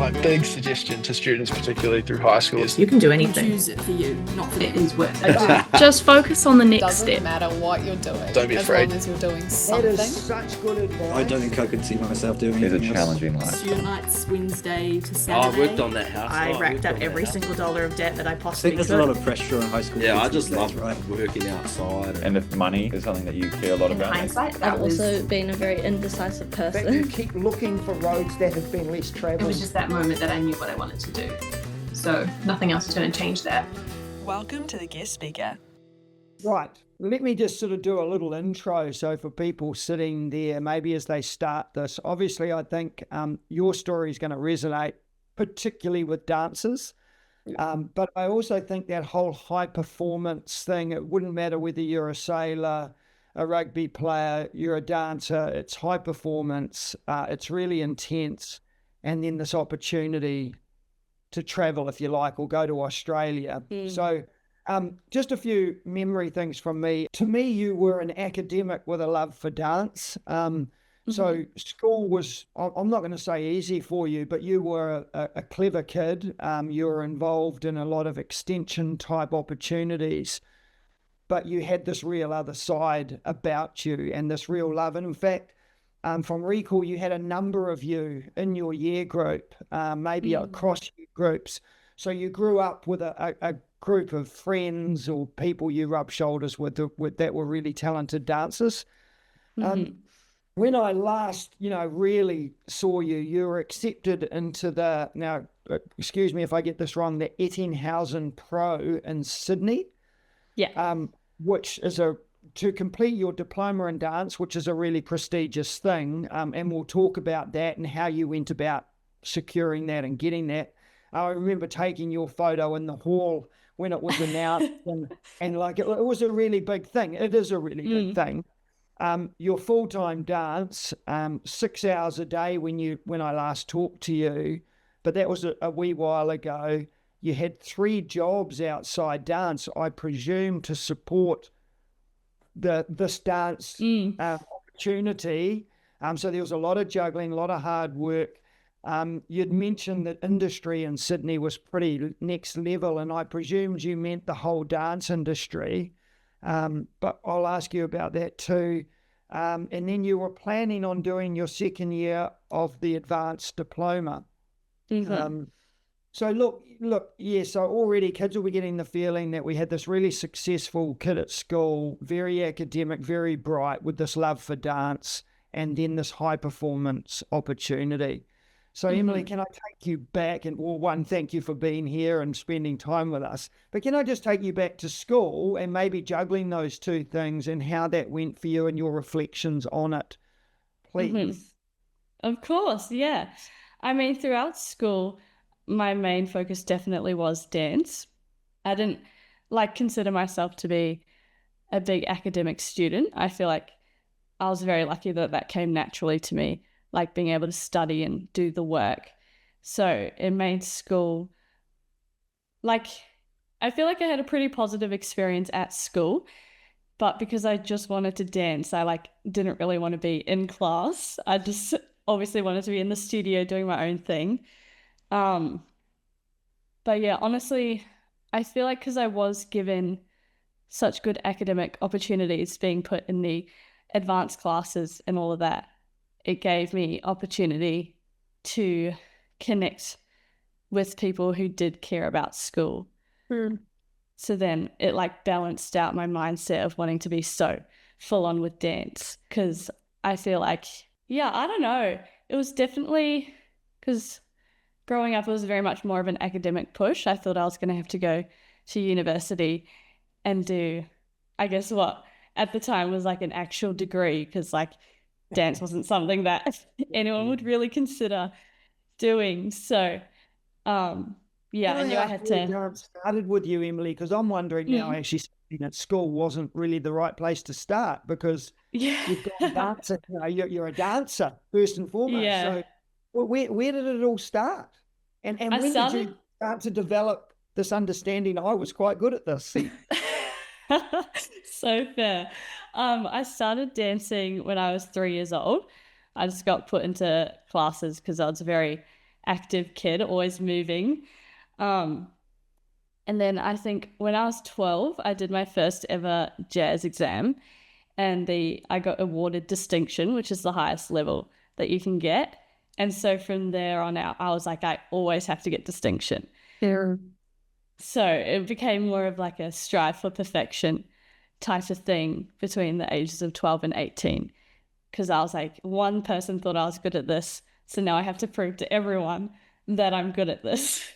My big suggestion to students, particularly through high school, is You can do anything. Choose it for you, not for it is worth it. Just focus on the next Doesn't step. matter what you're doing. Don't be afraid. As long as you're doing That something. is such good advice. I don't think I could see myself doing It's a anything else. challenging life. Student nights, Wednesday to Oh, Saturday. I worked on that house. I racked up every single dollar of debt that I I possibly think there's could. a lot of pressure on high school. Yeah, I kids just these love days, right? working outside. And if money is something that you care a lot In about, hindsight, that I've was... also been a very indecisive But you person. keep looking for roads that have been less It travelled. was just that moment that I knew what I wanted to do. So nothing else is going to change that. Welcome to the guest speaker. Right. Let me just sort of do a little intro. So for people sitting there, maybe as they start this, obviously I think your story is going to resonate, particularly with dancers. But I also think that whole high performance thing, it wouldn't matter whether you're a sailor, a rugby player, you're a dancer, it's high performance, it's really intense. And then this opportunity to travel, if you like, or go to Australia. So just a few memory things from me. To me, you were an academic with a love for dance. So school was, I'm not going to say easy for you, but you were a clever kid. You were involved in a lot of extension type opportunities, but you had this real other side about you and this real love. And in fact, from recall, you had a number of you in your year group, maybe across year groups. So you grew up with a group of friends or people you rubbed shoulders with that were really talented dancers. When I last, really saw you, you were accepted into the, now, excuse me if I get this wrong, the Ettenhausen Pro in Sydney. Yeah. Which is to complete your diploma in dance, which is a really prestigious thing. And we'll talk about that and how you went about securing that and getting that. I remember taking your photo in the hall when it was announced and like, it was a really big thing. It is a really big thing. Your full-time dance, 6 hours a day when I last talked to you, but that was a wee while ago. You had 3 jobs outside dance, I presume, to support this dance opportunity. So there was a lot of juggling, a lot of hard work. You'd mentioned that industry in Sydney was pretty next level, and I presumed you meant the whole dance industry. But I'll ask you about that too. And then you were planning on doing your second year of the advanced diploma. So look, yeah, so already kids will be getting the feeling that we had this really successful kid at school, very academic, very bright, with this love for dance, and then this high performance opportunity. So Emily, can I take you back and, well, one, thank you for being here and spending time with us, but can I just take you back to school and maybe juggling those two things and how that went for you and your reflections on it, please? Of course, yeah. I mean, throughout school, my main focus definitely was dance. I didn't consider myself to be a big academic student. I feel like I was very lucky that came naturally to me, like being able to study and do the work. So it made school, I feel like I had a pretty positive experience at school, but because I just wanted to dance, I didn't really want to be in class. I just obviously wanted to be in the studio doing my own thing. But yeah, honestly, I feel like because I was given such good academic opportunities being put in the advanced classes and all of that, it gave me opportunity to connect with people who did care about school. So then it balanced out my mindset of wanting to be so full on with dance, because I feel like, yeah, I don't know. It was definitely because growing up, it was very much more of an academic push. I thought I was going to have to go to university and do, I guess what at the time was an actual degree, because dance wasn't something that anyone would really consider doing. So, yeah, I knew I had to. Dance started with you, Emily, because I'm wondering now, actually, studying at school wasn't really the right place to start, because you've got dancing, you're a dancer first and foremost. Yeah. So where did it all start? And when did you start to develop this understanding? I was quite good at this. So fair. I started dancing when I was 3 years old. I just got put into classes because I was very active kid, always moving. And then I think when I was 12, I did my first ever jazz exam, and I got awarded distinction, which is the highest level that you can get. And so from there on out, I was like, I always have to get distinction. Yeah. So it became more of like a strive for perfection type of thing between the ages of 12 and 18. Because I was like, one person thought I was good at this, so now I have to prove to everyone that I'm good at this.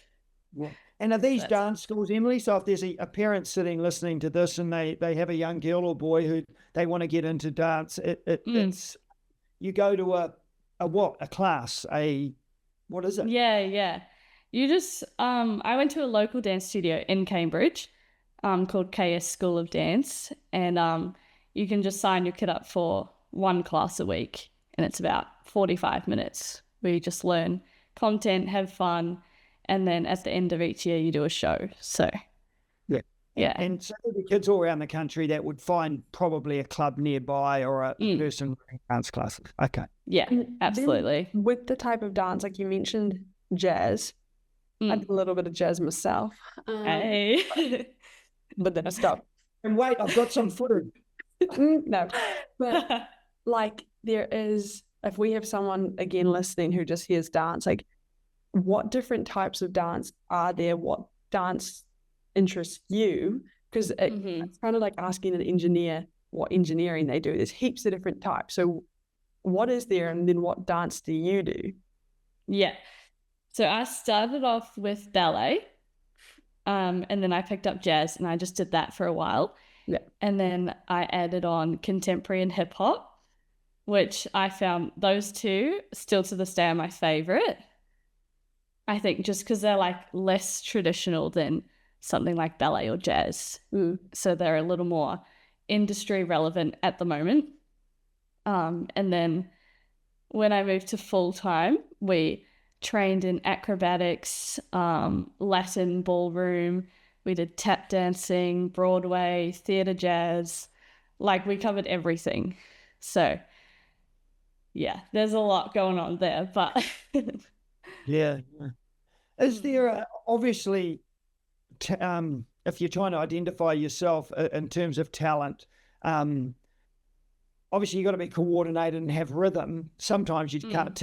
Yeah. And are these That's- dance schools, Emily? So if there's a parent sitting listening to this and they have a young girl or boy who they want to get into dance, it's you go to a class, what is it? Yeah. You just I went to a local dance studio in Cambridge, called KS School of Dance, and you can just sign your kid up for one class a week, and it's about 45 minutes where you just learn content, have fun, and then at the end of each year you do a show. So yeah. And so there'll be kids all around the country that would find probably a club nearby or a person running dance classes. Okay. Yeah, And absolutely. then with the type of dance, like you mentioned jazz, I did a little bit of jazz myself, Hey. but then I stopped. And wait, I've got some footage. No, but like there is, if we have someone again listening who just hears dance, like what different types of dance are there? What dance interests you? Because it's kind of like asking an engineer what engineering they do. There's heaps of different types. So what is there, and then what dance do you do? Yeah. So I started off with ballet, and then I picked up jazz, and I just did that for a while. Yeah. And then I added on contemporary and hip hop, which I found those two still to this day are my favorite. I think just because they're like less traditional than something like ballet or jazz. So they're a little more industry relevant at the moment. And then when I moved to full time, we trained in acrobatics, Latin ballroom. We did tap dancing, Broadway, theatre jazz. Like we covered everything. So yeah, there's a lot going on there, but Yeah. Is there obviously, if you're trying to identify yourself in terms of talent, obviously you've got to be coordinated and have rhythm. Sometimes you can't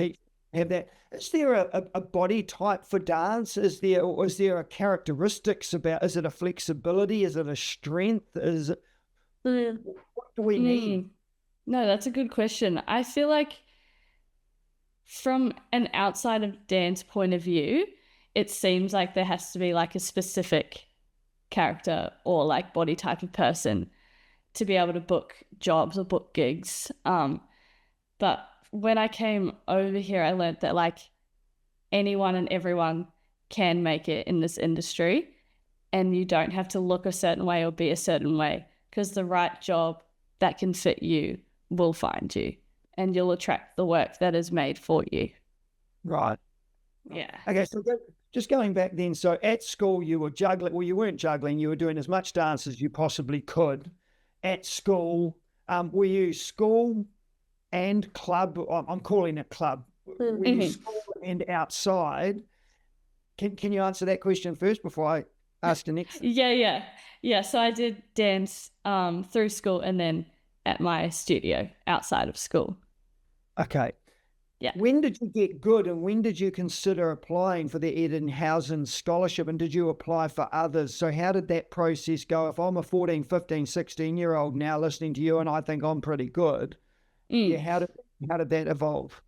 have that. Is there a body type for dance? Is there a characteristics about? Is it a flexibility? Is it a strength? Is it what do we need? No, that's a good question. I feel like from an outside of dance point of view, it seems like there has to be like a specific character or like body type of person to be able to book jobs or book gigs. But when I came over here, I learned that like anyone and everyone can make it in this industry, and you don't have to look a certain way or be a certain way, because the right job that can fit you will find you, and you'll attract the work that is made for you. Right. Yeah. Okay, so just going back then, so at school you were juggling, well, you weren't juggling, you were doing as much dance as you possibly could. At school, were you school and club? I'm calling it club. Were you school and outside? Can you answer that question first before I ask the next? Yeah. So I did dance through school and then at my studio outside of school. Okay. Yeah. When did you get good, and when did you consider applying for the Edenhausen scholarship, and did you apply for others? So how did that process go? If I'm a 14, 15, 16-year-old now listening to you and I think I'm pretty good, how did that evolve?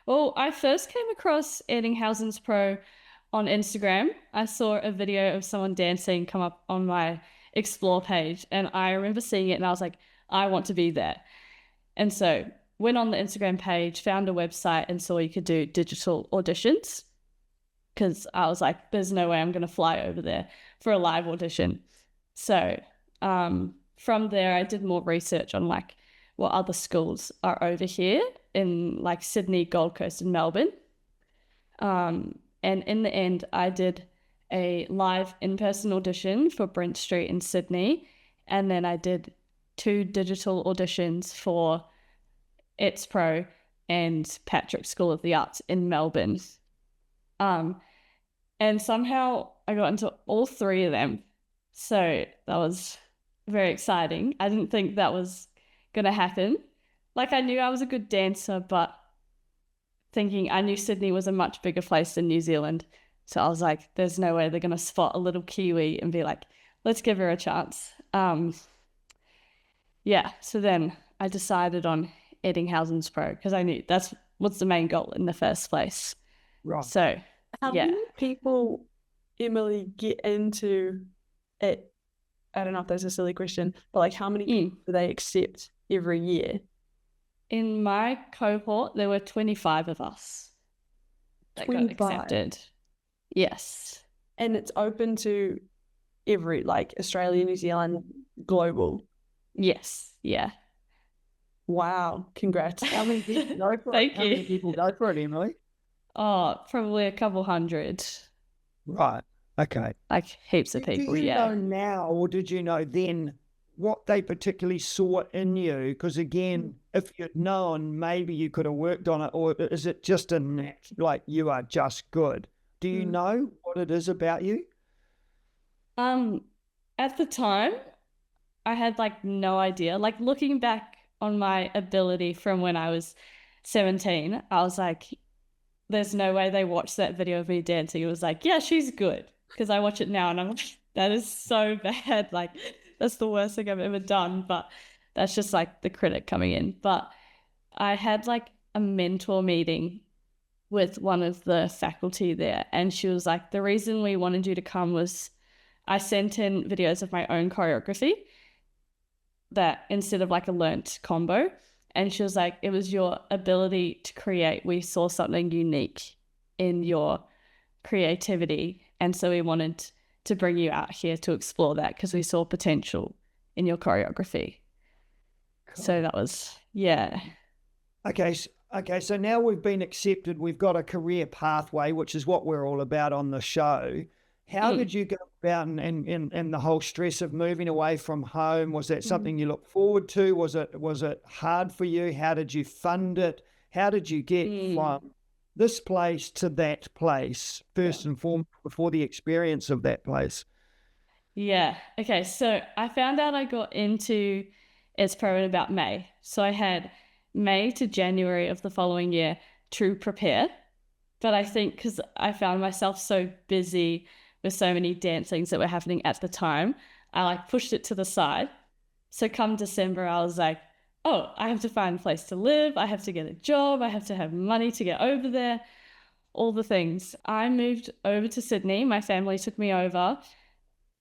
Well, I first came across Eddinghausen's Pro on Instagram. I saw a video of someone dancing come up on my explore page, and I remember seeing it and I was like, I want to be there. And so went on the Instagram page, found a website, and saw you could do digital auditions, because I was like, there's no way I'm going to fly over there for a live audition. So from there, I did more research on like what other schools are over here in like Sydney, Gold Coast, and Melbourne. And in the end, I did a live in-person audition for Brent Street in Sydney, and then I did 2 digital auditions for It's Pro and Patrick School of the Arts in Melbourne. And somehow I got into all three of them. So that was very exciting. I didn't think that was going to happen. Like, I knew I was a good dancer, but I knew Sydney was a much bigger place than New Zealand. So I was like, there's no way they're going to spot a little Kiwi and be like, let's give her a chance. Yeah, so then I decided on Eddinghausen's Pro because I knew that's what's the main goal in the first place. Right. So, How yeah. many people, Emily, get into it? I don't know if that's a silly question, but like how many people do they accept every year? In my cohort, there were 25 of us that 25. got accepted. Yes. And it's open to every, like Australia, New Zealand, global. Yes. Yeah. Wow. Congrats. How many people go for Thank it? How many you. people go for it, Emily? Oh, probably a couple hundred. Right. Okay. Like heaps of Do people, you yeah. know now, or did you know then what they particularly saw in you? Because again, if you'd known, maybe you could have worked on it, or is it just like you are just good? Do you know what it is about you? At the time, I had like no idea. Like looking back on my ability from when I was 17, I was like, there's no way they watched that video of me dancing. It was like, yeah, she's good. Because I watch it now and I'm like, that is so bad. Like, that's the worst thing I've ever done. But that's just like the critic coming in. But I had like a mentor meeting with one of the faculty there. And she was like, the reason we wanted you to come was I sent in videos of my own choreography that instead of like a learnt combo. And she was like, it was your ability to create. We saw something unique in your creativity. And so we wanted to bring you out here to explore that because we saw potential in your choreography. Cool. So that was, yeah. Okay. So now we've been accepted. We've got a career pathway, which is what we're all about on the show. How did you go about and the whole stress of moving away from home? Was that something you looked forward to? Was it hard for you? How did you fund it? How did you get from this place to that place, first and foremost, before the experience of that place? Yeah. Okay. So I found out I got into It's Pro in about May. So I had May to January of the following year to prepare. But I think because I found myself so busy with so many dance things that were happening at the time, I like pushed it to the side. So come December, I was like, oh, I have to find a place to live. I have to get a job. I have to have money to get over there. All the things. I moved over to Sydney. My family took me over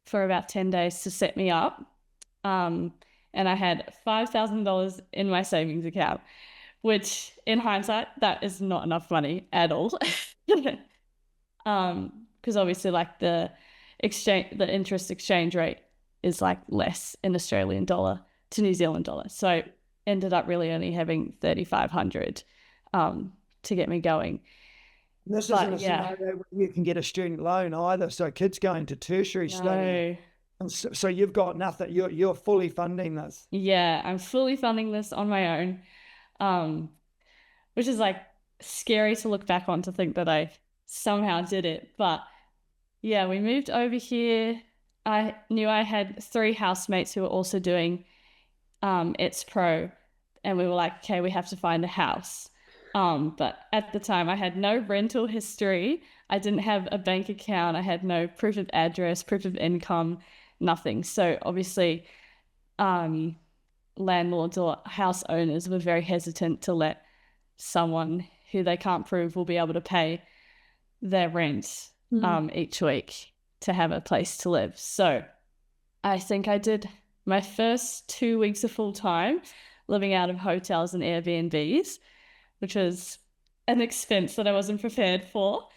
for about 10 days to set me up. And I had $5,000 in my savings account, which in hindsight, that is not enough money at all. Because obviously like the interest exchange rate is like less in Australian dollar to New Zealand dollar. So I ended up really only having 3,500 to get me going. This isn't a scenario where you can get a student loan either. So kids going to tertiary study. And so you've got nothing. You're fully funding this. Yeah, I'm fully funding this on my own, which is like scary to look back on to think that I somehow did it. But yeah, we moved over here. I knew I had 3 housemates who were also doing It's Pro, and we were like, okay, we have to find a house. But at the time I had no rental history. I didn't have a bank account. I had no proof of address, proof of income, nothing. So obviously, landlords or house owners were very hesitant to let someone who they can't prove will be able to pay their rent each week to have a place to live. So I think I did my first 2 weeks of full time living out of hotels and Airbnbs, which was an expense that I wasn't prepared for.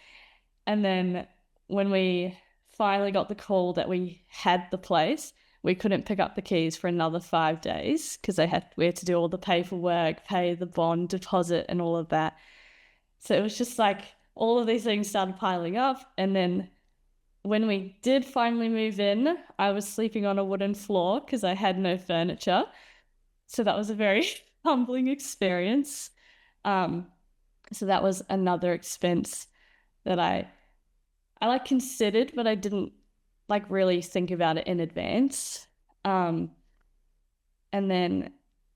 And then when we finally got the call that we had the place, we couldn't pick up the keys for another 5 days because we had to do all the paperwork, pay the bond deposit and all of that. So it was just like all of these things started piling up. And then when we did finally move in, I was sleeping on a wooden floor because I had no furniture. So that was a very humbling experience. So that was another expense. that I like considered, but I didn't like really think about it in advance. And then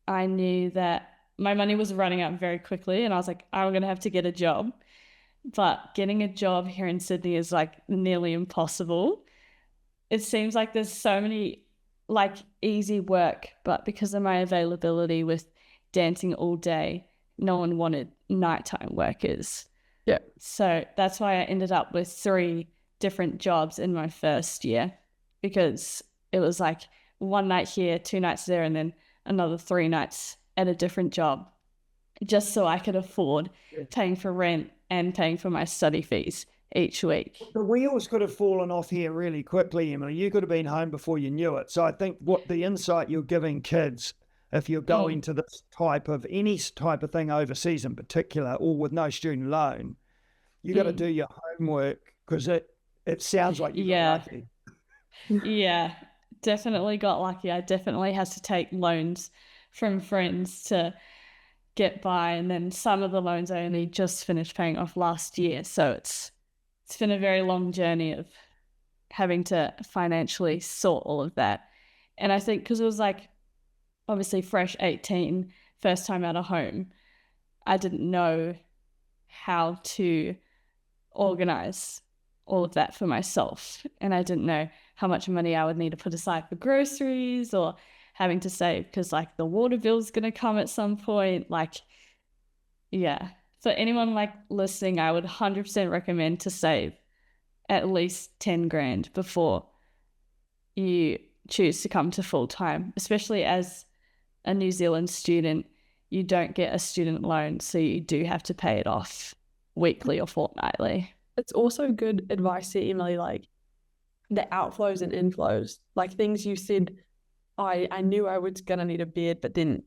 I knew that my money was running out very quickly, and I was like, I'm gonna have to get a job. But getting a job here in Sydney is like nearly impossible. It seems like there's so many like easy work, but because of my availability with dancing all day, no one wanted nighttime workers. Yeah. So that's why I ended up with 3 different jobs in my first year, because it was like 1 night here, 2 nights there, and then another 3 nights at a different job, just so I could afford paying for rent and paying for my study fees each week. The wheels could have fallen off here really quickly, Emily. You could have been home before you knew it. So I think what the insight you're giving kids, if you're going to this type of any type of thing overseas in particular, or with no student loan, you got to do your homework, because it sounds like you got lucky. Yeah, definitely got lucky. I definitely had to take loans from friends to get by, and then some of the loans I only just finished paying off last year. So it's been a very long journey of having to financially sort all of that. And I think because it was like obviously fresh 18, first time out of home, I didn't know how to organize all of that for myself. And I didn't know how much money I would need to put aside for groceries, or having to save because like the water bill's going to come at some point. Like, yeah. For anyone like listening, I would 100% recommend to save at least 10 grand before you choose to come to full time, especially as a New Zealand student. You don't get a student loan, so you do have to pay it off weekly or fortnightly. It's also good advice here, Emily, like the outflows and inflows, like things you said, I knew I was going to need a bed, but then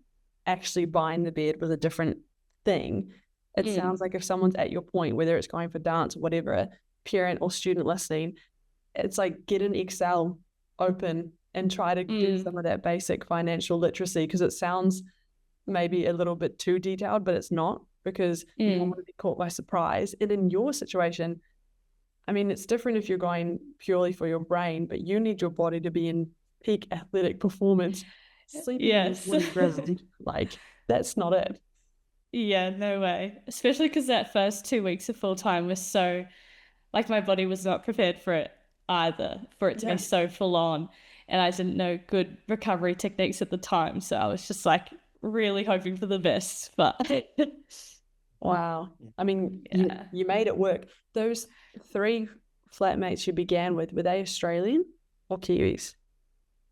actually buying the bed was a different thing. It sounds like if someone's at your point, whether it's going for dance or whatever, a parent or student listening, it's like get an Excel open and try to do some of that basic financial literacy, because it sounds maybe a little bit too detailed, but it's not, because you don't want to be caught by surprise. And in your situation, I mean, it's different if you're going purely for your brain, but you need your body to be in peak athletic performance. Sleeping like that's not it. Yeah, no way. Especially because that first 2 weeks of full time was so, like, my body was not prepared for it either, for it to be so full on. And I didn't know good recovery techniques at the time. So I was just like really hoping for the best. But wow. I mean, you made it work. Those 3 flatmates you began with, were they Australian or Kiwis?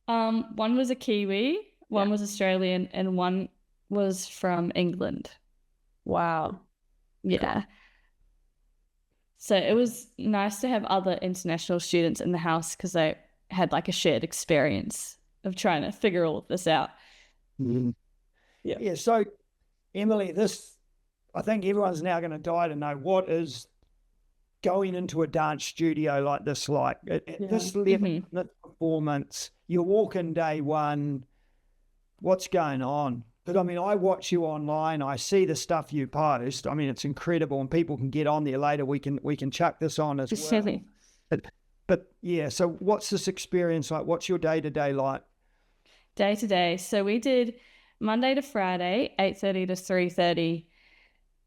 One was a Kiwi, one was Australian, and one was from England. Wow. Yeah. So it was nice to have other international students in the house, because I had like a shared experience of trying to figure all of this out. Yeah. So, Emily, I think everyone's now going to die to know, what is going into a dance studio like this like? At this level of performance, you walk in day one, what's going on? But I mean, I watch you online, I see the stuff you post. I mean, it's incredible, and people can get on there later. We can chuck this on as well. But yeah, so what's this experience like? What's your day-to-day like? Day to day. So we did Monday to Friday, 8:30 to 3:30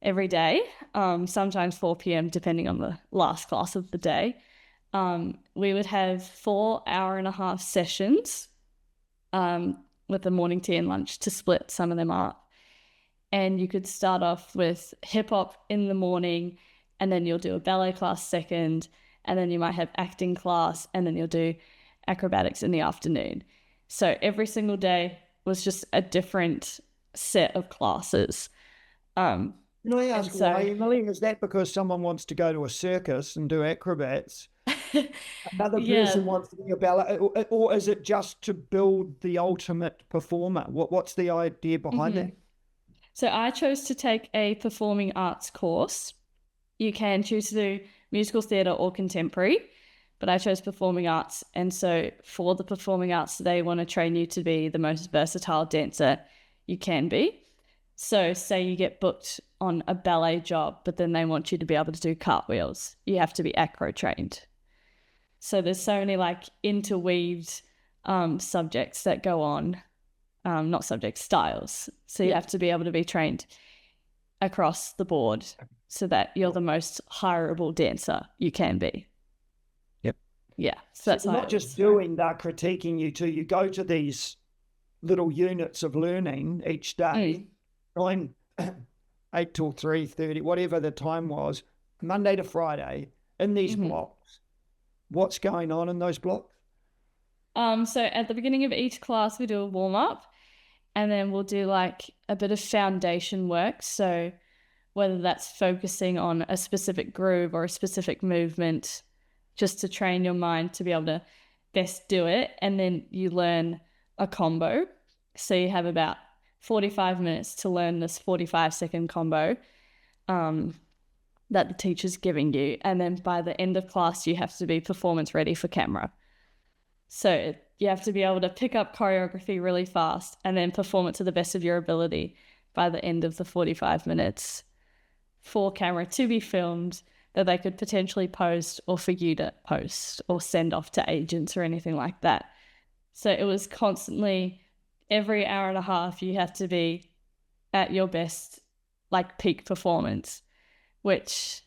every day, sometimes 4 p.m. depending on the last class of the day. We would have 4 hour-and-a-half sessions with the morning tea and lunch to split some of them up. And you could start off with hip hop in the morning, and then you'll do a ballet class second, and then you might have acting class, and then you'll do acrobatics in the afternoon. So every single day was just a different set of classes. Can I ask why, Emily? Is that because someone wants to go to a circus and do acrobats? Another person wants to be a ballet, or is it just to build the ultimate performer? What's the idea behind that? So I chose to take a performing arts course. You can choose to do musical theatre or contemporary, but I chose performing arts. And so for the performing arts, they want to train you to be the most versatile dancer you can be. So say you get booked on a ballet job, but then they want you to be able to do cartwheels. You have to be acro trained. So there's so many like interweaved subjects that go on, not subjects, styles. So you have to be able to be trained across the board so that you're the most hireable dancer you can be. Yep. Yeah. So that's not just doing, they're critiquing you too. You go to these little units of learning each day, going 8 till 3:30, whatever the time was, Monday to Friday, in these blocks. What's going on in those blocks? So at the beginning of each class, we do a warm up, and then we'll do like a bit of foundation work. So whether that's focusing on a specific groove or a specific movement, just to train your mind to be able to best do it. And then you learn a combo. So you have about 45 minutes to learn this 45-second combo that the teacher's giving you. And then by the end of class, you have to be performance ready for camera. So you have to be able to pick up choreography really fast and then perform it to the best of your ability by the end of the 45 minutes for camera to be filmed that they could potentially post or for you to post or send off to agents or anything like that. So it was constantly every hour and a half you have to be at your best, like peak performance, which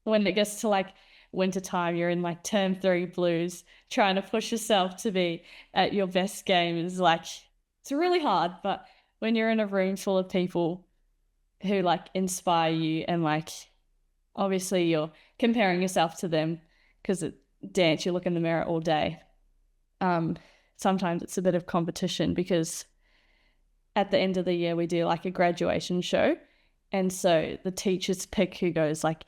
when it gets to like winter time, you're in like term 3 blues, trying to push yourself to be at your best game is like, it's really hard. But when you're in a room full of people who like inspire you and like, obviously you're comparing yourself to them because at dance, you look in the mirror all day. Sometimes it's a bit of competition because at the end of the year, we do like a graduation show. And so the teachers pick who's like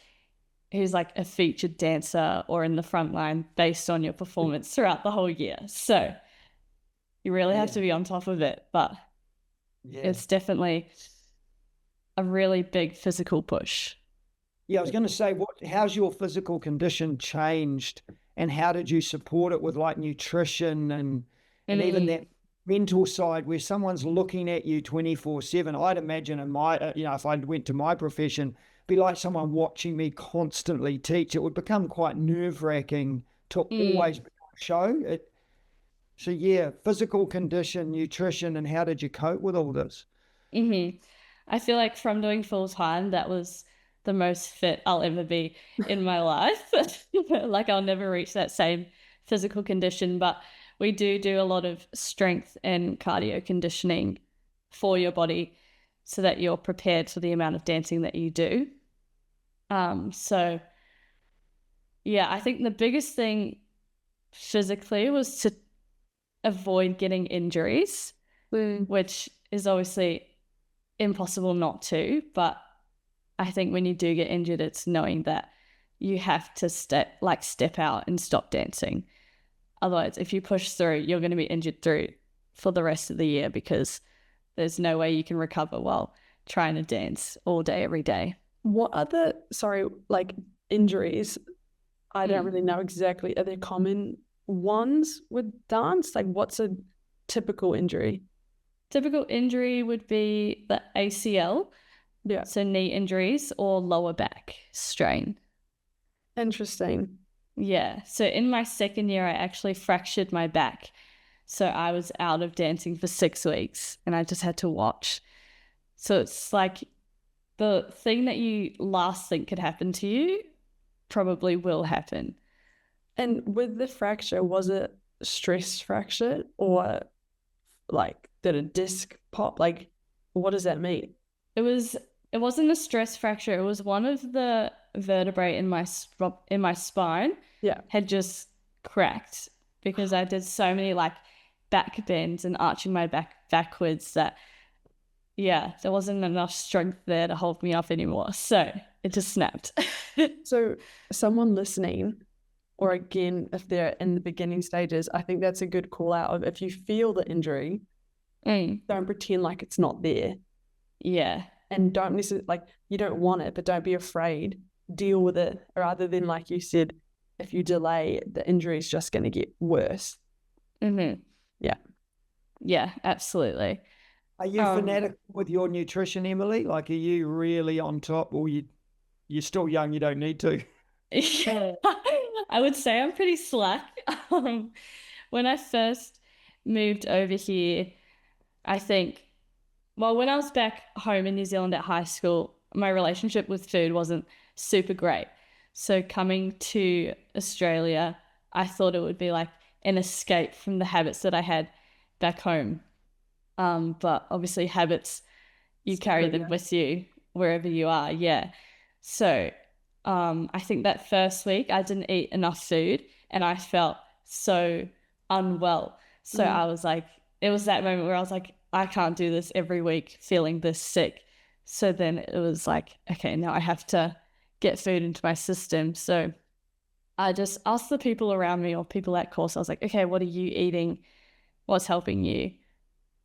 a featured dancer or in the front line based on your performance throughout the whole year. So you really have to be on top of it, but it's definitely a really big physical push. Yeah, I was going to say, how's your physical condition changed, and how did you support it with like nutrition and even that mental side where someone's looking at you 24/7? I'd imagine in my, if I went to my profession, be like someone watching me constantly teach. It would become quite nerve-wracking to always be on show. So yeah, physical condition, nutrition, and how did you cope with all this? I feel like from doing full time, that was the most fit I'll ever be in my life. Like I'll never reach that same physical condition, but we do a lot of strength and cardio conditioning for your body so that you're prepared for the amount of dancing that you do. So yeah, I think the biggest thing physically was to avoid getting injuries, which is obviously impossible not to, but I think when you do get injured, it's knowing that you have to step out and stop dancing. Otherwise, if you push through, you're going to be injured through for the rest of the year because there's no way you can recover while trying to dance all day, every day. What other, like injuries, I don't really know exactly, are there common ones with dance? Like what's a typical injury? Typical injury would be the ACL, so knee injuries, or lower back strain. Interesting. Yeah, so in my second year, I actually fractured my back. So I was out of dancing for 6 weeks and I just had to watch. So it's like the thing that you last think could happen to you probably will happen. And with the fracture, was it stress fracture or like did a disc pop? Like what does that mean? It wasn't a stress fracture. It was one of the vertebrae in my spine had just cracked because I did so many like back bends and arching my back backwards that there wasn't enough strength there to hold me up anymore. So it just snapped. So someone listening, or again, if they're in the beginning stages, I think that's a good call out of if you feel the injury, don't pretend like it's not there. Yeah. And don't necessarily, like, you don't want it, but don't be afraid. Deal with it rather than, like you said, if you delay, the injury is just going to get worse. Yeah, absolutely. Are you fanatical with your nutrition, Emily? Like, are you really on top, or you're still young, you don't need to? I would say I'm pretty slack. When I first moved over here, I think, well, when I was back home in New Zealand at high school, my relationship with food wasn't super great. So coming to Australia, I thought it would be like an escape from the habits that I had back home. But obviously habits, you carry them with you wherever you are. Yeah. So I think that first week I didn't eat enough food and I felt so unwell. So I was like, it was that moment where I was like, I can't do this every week feeling this sick. So then it was like, okay, now I have to get food into my system. So I just asked the people around me or people at course, I was like, okay, what are you eating? What's helping you?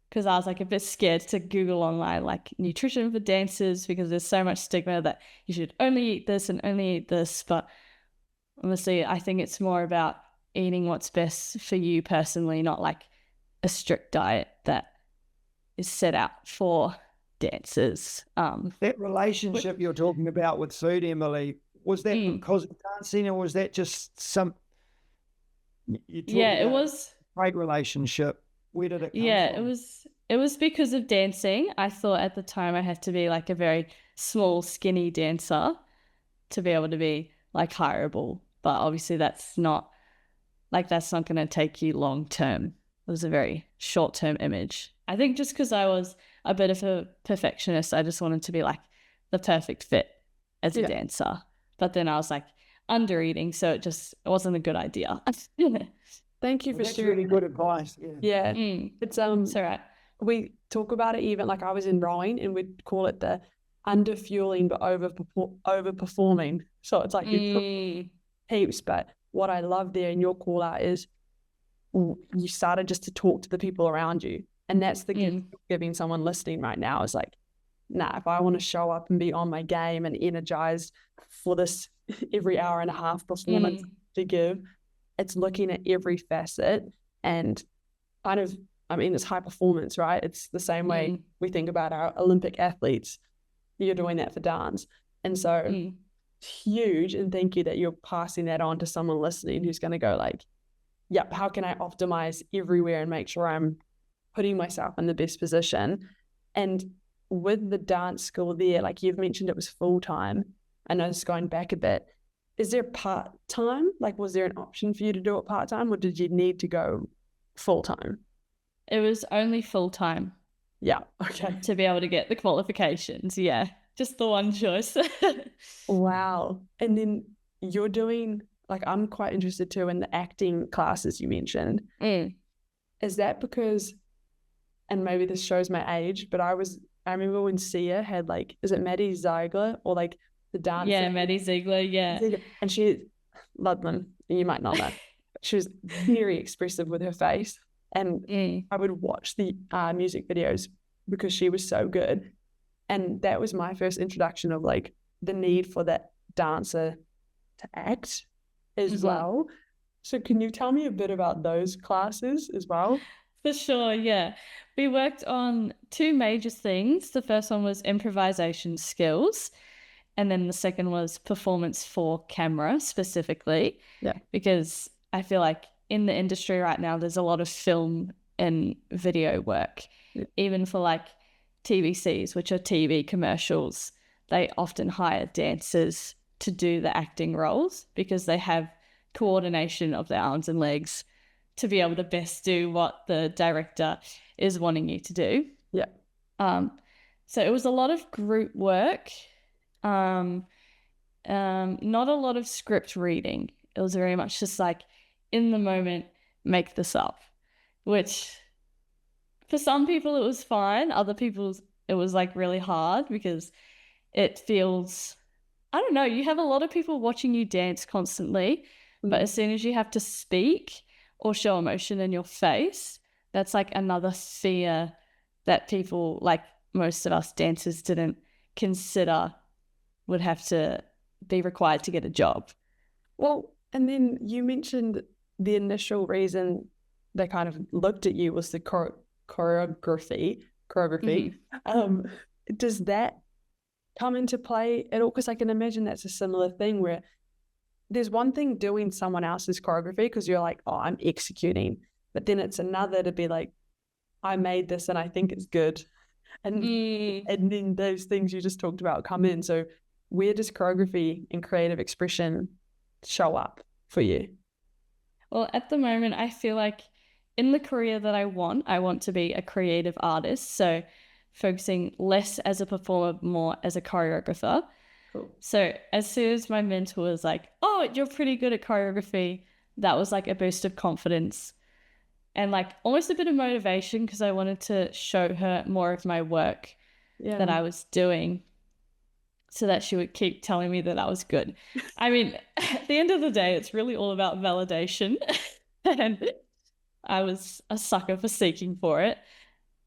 Because I was like a bit scared to Google online like nutrition for dancers because there's so much stigma that you should only eat this and only eat this. But honestly, I think it's more about eating what's best for you personally, not like a strict diet that is set out for dancers. That relationship you're talking about with food, Emily, was that because of dancing, or was that just some? It was a great relationship. Where did it come from? It was because of dancing. I thought at the time I had to be like a very small, skinny dancer to be able to be like hireable. But obviously that's not going to take you long term. It was a very short term image. I think just because I was a bit of a perfectionist, I just wanted to be like the perfect fit as a dancer. But then I was like under eating, so it wasn't a good idea. Thank you for That's sharing. really good advice. Yeah. It's It's all right. we talk about it even like I was in rowing and we'd call it the under fueling but overperforming. So it's like you heaps, but what I love there in your call out is you started just to talk to the people around you, and that's the gift you're giving someone listening right now is like, nah, if I want to show up and be on my game and energized for this every hour and a half performance to give, it's looking at every facet and kind of, I mean, it's high performance, right? It's the same way we think about our Olympic athletes. You're doing that for dance. And so huge. And thank you that you're passing that on to someone listening who's going to go like, yep, how can I optimize everywhere and make sure I'm putting myself in the best position? And with the dance school there, like you've mentioned, it was full-time. I know it's going back a bit. Is there part-time? Like, was there an option for you to do it part-time, or did you need to go full-time? It was only full-time. Yeah, okay. To be able to get the qualifications, yeah. Just the one choice. Wow. And then you're doing, like, I'm quite interested too in the acting classes you mentioned. Is that because, and maybe this shows my age, but I remember when Sia had like, is it Maddie Ziegler or like the dance? Yeah, Maddie Ziegler, yeah. And she, Ludman, you might not know, she was very expressive with her face. And I would watch the music videos because she was so good. And that was my first introduction of like the need for that dancer to act as well. So can you tell me a bit about those classes as well? For sure, yeah. We worked on two major things. The first one was improvisation skills. And then the second was performance for camera specifically. Yeah. Because I feel like in the industry right now, there's a lot of film and video work. Yeah. Even for like TVCs, which are TV commercials, they often hire dancers to do the acting roles because they have coordination of their arms and legs to be able to best do what the director is wanting you to do. Yeah. So it was a lot of group work, not a lot of script reading. It was very much just like in the moment, make this up, which for some people it was fine. Other people it was like really hard because it feels, I don't know, you have a lot of people watching you dance constantly, but as soon as you have to speak or show emotion in your face, that's like another fear that people, like most of us dancers, didn't consider would have to be required to get a job. Well, and then you mentioned the initial reason they kind of looked at you was the choreography. choreography. Does that come into play at all? Because I can imagine that's a similar thing where there's one thing doing someone else's choreography because you're like, oh, I'm executing. But then it's another to be like, I made this and I think it's good. And then those things you just talked about come in. So where does choreography and creative expression show up for you? Well, at the moment, I feel like in the career that I want to be a creative artist. So focusing less as a performer, more as a choreographer. Cool. So as soon as my mentor was like, oh, you're pretty good at choreography, that was like a boost of confidence and like almost a bit of motivation because I wanted to show her more of my work that I was doing so that she would keep telling me that I was good. I mean, at the end of the day, it's really all about validation. And I was a sucker for seeking for it.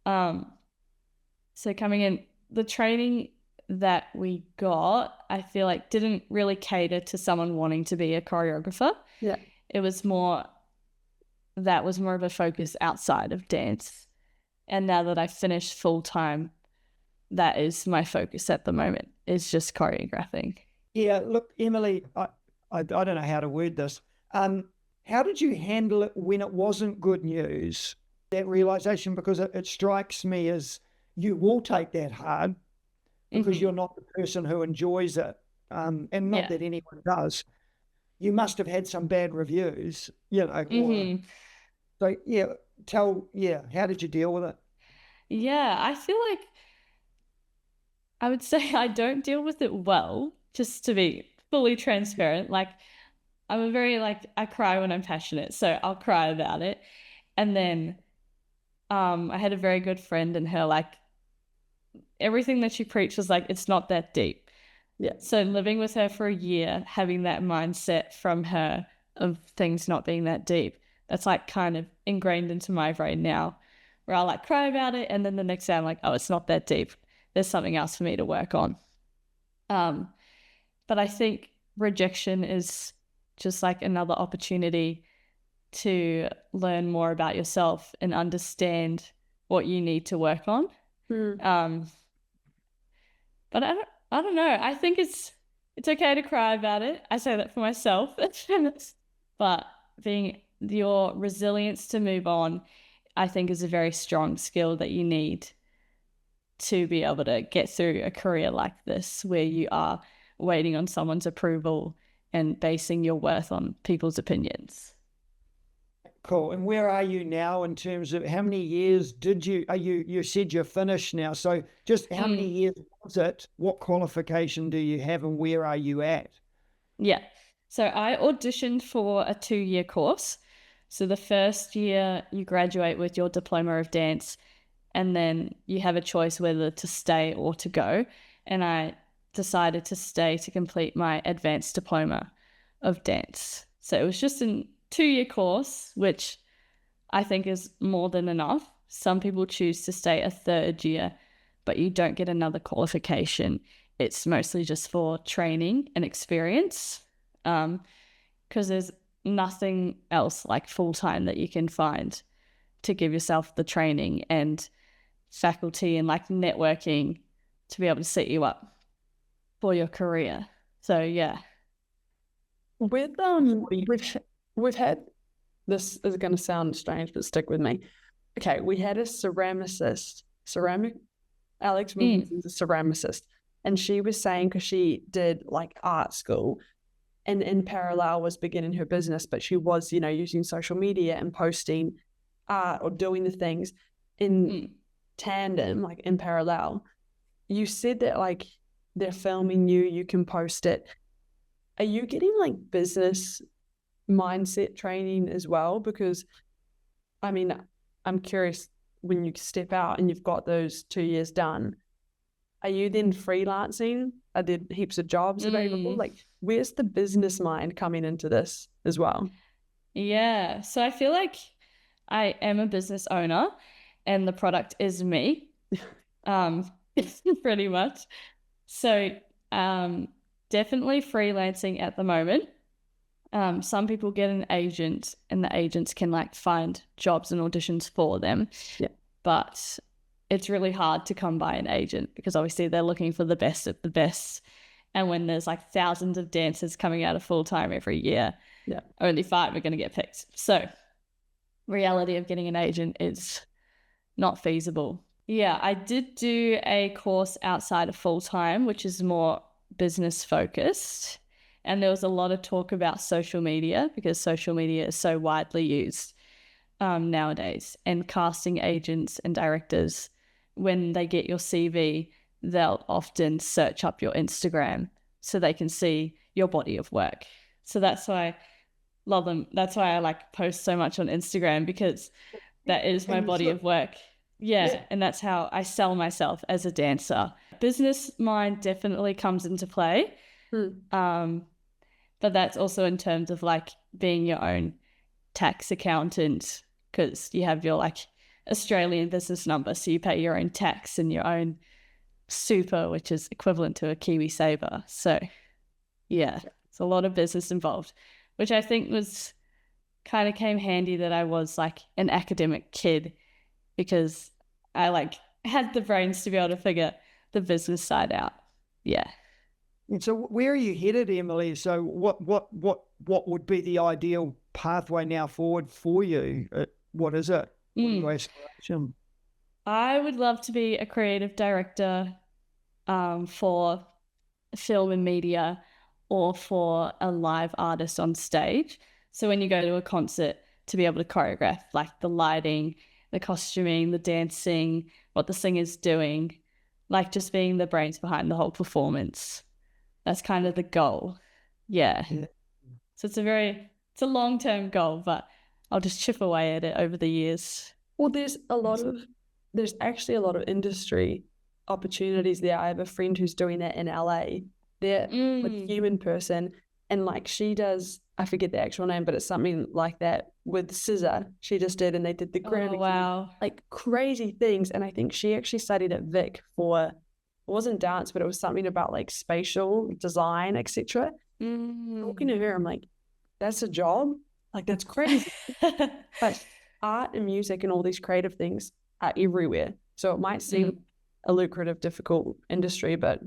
So coming in, the training that we got, I feel like didn't really cater to someone wanting to be a choreographer. Yeah. It was more of a focus outside of dance. And now that I've finished full time, that is my focus at the moment, is just choreographing. Yeah, look, Emily, I don't know how to word this. How did you handle it when it wasn't good news, that realization? Because it strikes me as you will take that hard because you're not the person who enjoys it. And not that anyone does. You must have had some bad reviews, you know. So, how did you deal with it? Yeah, I feel like I would say I don't deal with it well, just to be fully transparent. Like, I'm a very, like, I cry when I'm passionate, so I'll cry about it. And then I had a very good friend and her, like, everything that she preached was like, it's not that deep. Yeah. So living with her for a year, having that mindset from her of things not being that deep, that's like kind of ingrained into my brain now, where I'll like cry about it. And then the next day I'm like, oh, it's not that deep. There's something else for me to work on. But I think rejection is just like another opportunity to learn more about yourself and understand what you need to work on. But I don't know. I think it's okay to cry about it. I say that for myself. But being your resilience to move on, I think, is a very strong skill that you need to be able to get through a career like this, where you are waiting on someone's approval and basing your worth on people's opinions. Cool. And where are you now in terms of how many years did you said you're finished now. So just how many years was it? What qualification do you have and where are you at? Yeah. So I auditioned for a 2-year course. So the first year you graduate with your diploma of dance and then you have a choice whether to stay or to go. And I decided to stay to complete my advanced diploma of dance. So it was just a 2-year course, which I think is more than enough. Some people choose to stay a 3rd year, but you don't get another qualification. It's mostly just for training and experience, because there's nothing else like full-time that you can find to give yourself the training and faculty and like networking to be able to set you up for your career. So yeah. With we've had, this is going to sound strange, but stick with me. Okay, we had a Alex Wilkinson's a ceramicist, and she was saying, because she did like art school and in parallel was beginning her business, but she was, using social media and posting art or doing the things in tandem, like in parallel. You said that like they're filming you can post it. Are you getting like business mindset training as well? Because I mean, I'm curious, when you step out and you've got those 2 years done, are you then freelancing? Are there heaps of jobs available? Like, where's the business mind coming into this as well? Yeah, so I feel like I am a business owner and the product is me, pretty much. So definitely freelancing at the moment. Some people get an agent and the agents can like find jobs and auditions for them. Yeah. But it's really hard to come by an agent because obviously they're looking for the best of the best. And when there's like thousands of dancers coming out of full-time every year, only 5 are going to get picked. So reality of getting an agent is not feasible. Yeah, I did do a course outside of full-time, which is more business focused. And there was a lot of talk about social media because social media is so widely used nowadays. And casting agents and directors, when they get your CV, they'll often search up your Instagram so they can see your body of work. So that's why I love them. That's why I like post so much on Instagram, because that is my body of work. Yeah, and that's how I sell myself as a dancer. Business mind definitely comes into play. But that's also in terms of like being your own tax accountant, because you have your like Australian business number, so you pay your own tax and your own super, which is equivalent to a Kiwi Saver. So yeah, it's a lot of business involved, which I think was kind of came handy that I was like an academic kid, because I like had the brains to be able to figure the business side out. Yeah. And so where are you headed, Emily? So what would be the ideal pathway now forward for you? What is it? What are your aspirations? I would love to be a creative director for film and media, or for a live artist on stage. So when you go to a concert, to be able to choreograph like the lighting, the costuming, the dancing, what the singer's doing, like just being the brains behind the whole performance. That's kind of the goal. Yeah. So it's a long-term goal, but I'll just chip away at it over the years. Well, there's actually a lot of industry opportunities there. I have a friend who's doing that in LA. They're with Human Person, and like she does, I forget the actual name, but it's something like that with Scissor. She just did, and they did the Grammy. Oh, wow. Like crazy things. And I think she actually studied at Vic for, it wasn't dance, but it was something about like spatial design, etc. Talking to her, I'm like, that's a job? Like, that's crazy. But art and music and all these creative things are everywhere. So it might seem a lucrative, difficult industry, but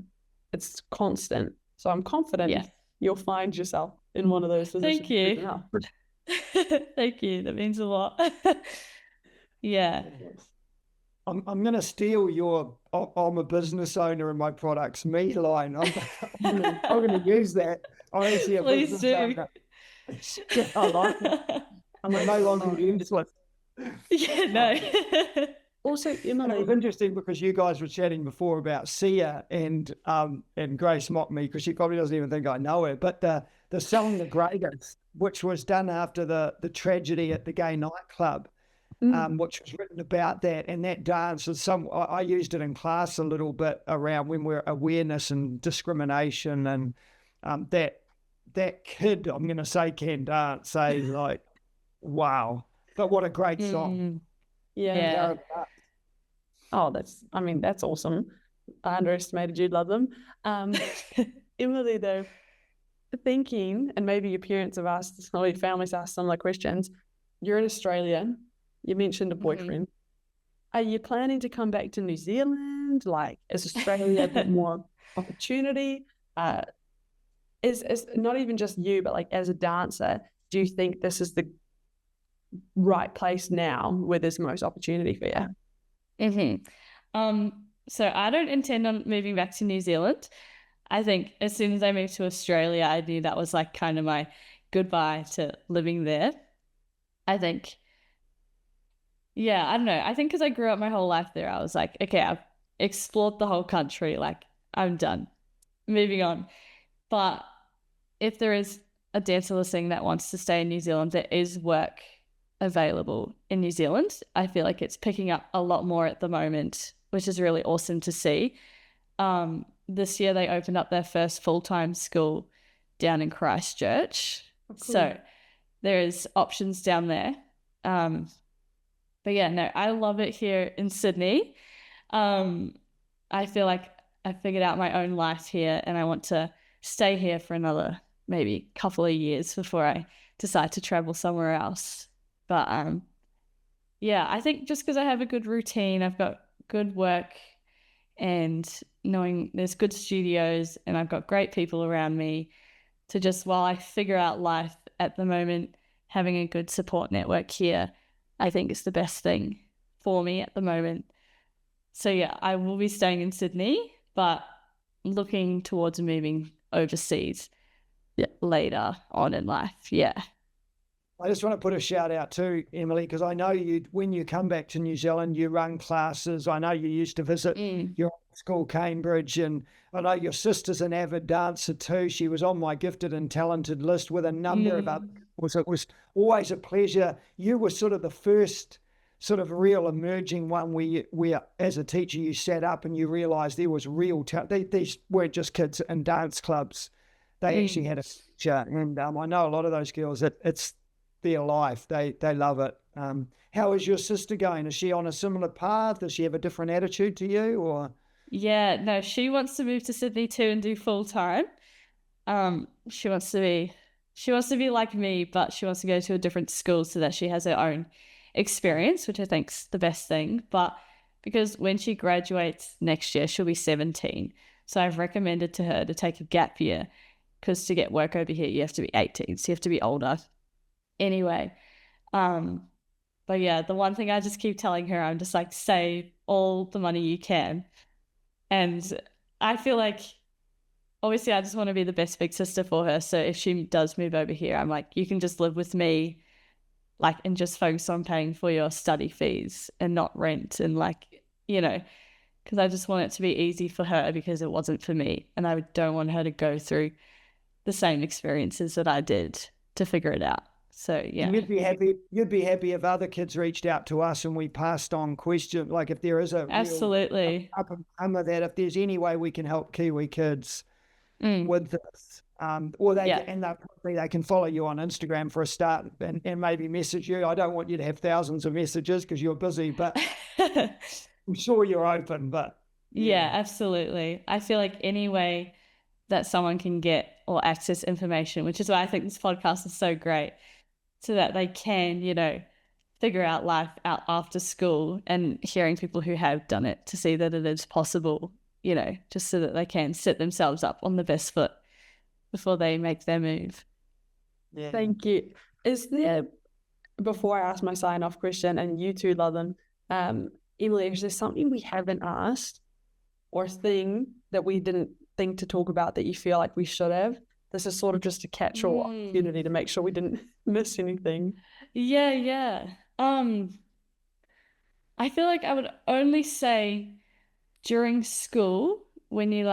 it's constant. So I'm confident you'll find yourself in one of those positions. Thank you. Thank you. That means a lot. Yeah. I'm going to steal your I'm a business owner and my product's me line. I'm going to use that. I'm actually a Please business do. owner. I like it. I'm no longer useless. Yeah, no. Also, And Emily, it was interesting because you guys were chatting before about Sia, and Grace mocked me because she probably doesn't even think I know her. But the Selling the Greatest, which was done after the tragedy at the gay nightclub, which was written about that, and that dance is I used it in class a little bit around when we're awareness and discrimination, and that kid, I'm going to say, can dance. Like, wow! But what a great song! Yeah. Oh, that's awesome. I underestimated you'd love them. Emily, though, thinking, and maybe your parents have asked, or your family's asked similar questions. You're in Australia. You mentioned a boyfriend. Are you planning to come back to New Zealand? Like, is Australia a bit more opportunity? Is not even just you, but like as a dancer, do you think this is the right place now where there's most opportunity for you? So I don't intend on moving back to New Zealand. I think as soon as I moved to Australia, I knew that was like kind of my goodbye to living there. I think, yeah, I don't know. I think because I grew up my whole life there, I was like, okay, I've explored the whole country. Like, I'm done. Moving on. But if there is a dancer listening that wants to stay in New Zealand, there is work available in New Zealand. I feel like it's picking up a lot more at the moment, which is really awesome to see. This year they opened up their first full-time school down in Christchurch. Oh, cool. So there is options down there. But yeah, no, I love it here in Sydney. I feel like I figured out my own life here, and I want to stay here for another maybe couple of years before I decide to travel somewhere else. But yeah, I think just because I have a good routine, I've got good work and knowing there's good studios and I've got great people around me to just, while I figure out life at the moment, having a good support network here, I think is the best thing for me at the moment. So yeah, I will be staying in Sydney, but looking towards moving overseas later on in life. Yeah. I just want to put a shout out too, Emily, because I know you, when you come back to New Zealand, you run classes. I know you used to visit your school, Cambridge, and I know your sister's an avid dancer too. She was on my gifted and talented list with a number of others. It was always a pleasure. You were sort of the first sort of real emerging one where as a teacher, you sat up and you realised there was real talent. These weren't just kids in dance clubs. They actually had a future. And I know a lot of those girls, it's their life. They love it. How is your sister going? Is she on a similar path? Does she have a different attitude to you, or? Yeah, no, she wants to move to Sydney too and do full time. She wants to be like me, but she wants to go to a different school so that she has her own experience, which I think's the best thing. But because when she graduates next year, she'll be 17. So I've recommended to her to take a gap year, because to get work over here, you have to be 18. So you have to be older. Anyway, but yeah, the one thing I just keep telling her, I'm just like, save all the money you can. And I feel like, obviously, I just want to be the best big sister for her. So if she does move over here, I'm like, you can just live with me, like, and just focus on paying for your study fees and not rent. And like, because I just want it to be easy for her, because it wasn't for me. And I don't want her to go through the same experiences that I did to figure it out. So yeah, you'd be happy if other kids reached out to us and we passed on questions. Like if there is a absolutely up and comer, that if there's any way we can help Kiwi kids with this, or they can follow you on Instagram for a start and maybe message you. I don't want you to have thousands of messages because you're busy, but I'm sure you're open. But yeah, absolutely. I feel like any way that someone can get or access information, which is why I think this podcast is so great, so that they can, figure out life out after school, and hearing people who have done it to see that it is possible, just so that they can set themselves up on the best foot before they make their move. Yeah. Thank you. Is there, before I ask my sign-off question, and you too, Lauren, Emily, is there something we haven't asked or thing that we didn't think to talk about that you feel like we should have? This is sort of just a catch-all opportunity to make sure we didn't miss anything. Yeah. I feel like I would only say during school, when you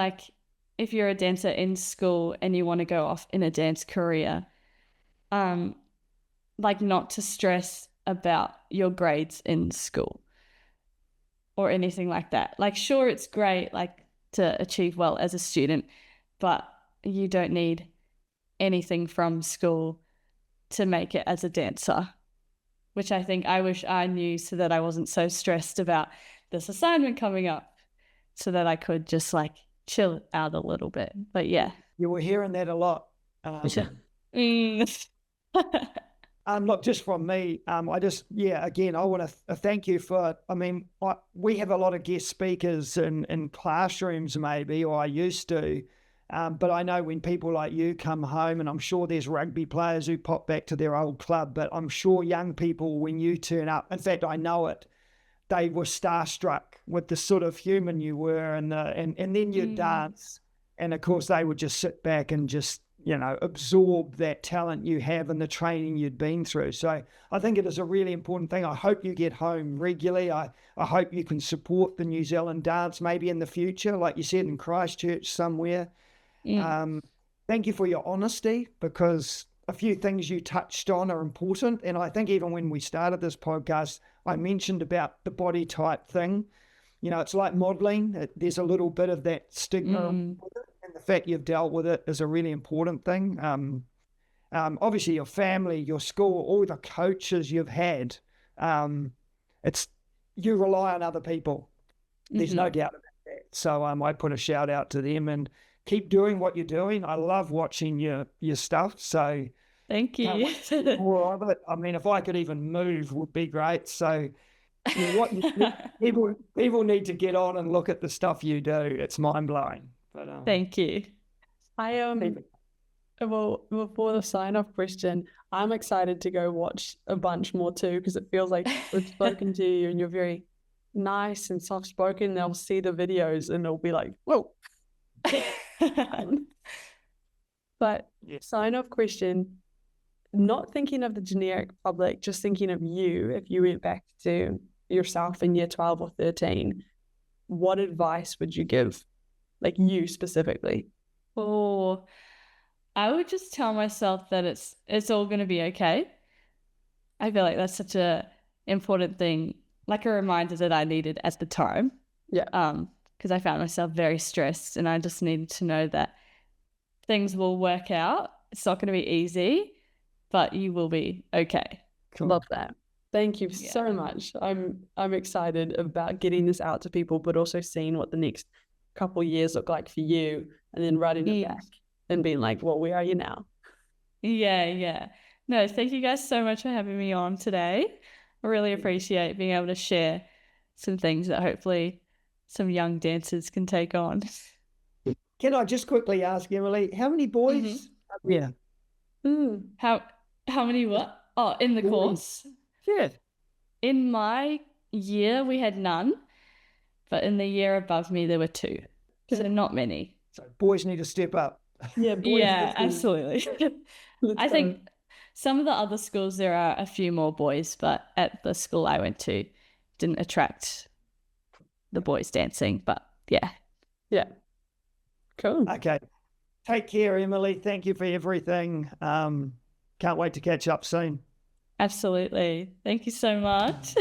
if you're a dancer in school and you want to go off in a dance career, not to stress about your grades in school or anything like that. Sure, it's great, to achieve well as a student, but you don't need anything from school to make it as a dancer, which I think I wish I knew, so that I wasn't so stressed about this assignment coming up, so that I could just chill out a little bit. But yeah. You were hearing that a lot. Look, just from me, again, I want to thank you for, we have a lot of guest speakers in classrooms maybe, or I used to, but I know when people like you come home, and I'm sure there's rugby players who pop back to their old club, but I'm sure young people, when you turn up, in fact, I know it, they were starstruck with the sort of human you were, and then you'd dance, and of course they would just sit back and just, absorb that talent you have and the training you'd been through. So I think it is a really important thing. I hope you get home regularly. I hope you can support the New Zealand dance maybe in the future, like you said, in Christchurch somewhere. Thank you for your honesty, because a few things you touched on are important. And I think even when we started this podcast, I mentioned about the body type thing. It's like modeling. There's a little bit of that stigma with it, and the fact you've dealt with it is a really important thing. Obviously your family, your school, all the coaches you've had, you rely on other people. There's no doubt about that. So I put a shout out to them, and keep doing what you're doing. I love watching your stuff. So thank you. More of it. If I could even move, would be great. So What people need to get on and look at the stuff you do. It's mind blowing. But Thank you. Well, before the sign off question, I'm excited to go watch a bunch more too, because it feels like we've spoken to you and you're very nice and soft spoken. They'll see the videos and they'll be like, whoa. But sign off question, not thinking of the generic public, just thinking of you, if you went back to yourself in year 12 or 13, what advice would you give? Like you specifically? Oh, I would just tell myself that it's all going to be okay. I feel like that's such a important thing, like a reminder that I needed at the time. Yeah. Because I found myself very stressed, and I just needed to know that things will work out. It's not going to be easy, but you will be okay. Cool. Love that. Thank you so much. I'm excited about getting this out to people, but also seeing what the next couple years look like for you, and then writing it back and being like, well, where are you now? Yeah. No, thank you guys so much for having me on today. I really appreciate being able to share some things that hopefully some young dancers can take on. Can I just quickly ask, Emily, how many boys? Yeah. How many what? Oh, in the course? Yeah. In my year, we had none, but in the year above me, there were 2. So not many. So boys need to step up. Yeah, boys. Yeah, absolutely. I think some of the other schools, there are a few more boys, but at the school I went to, didn't attract the boys dancing, but yeah. Cool. Okay. Take care, Emily. Thank you for everything. Can't wait to catch up soon. Absolutely. Thank you so much.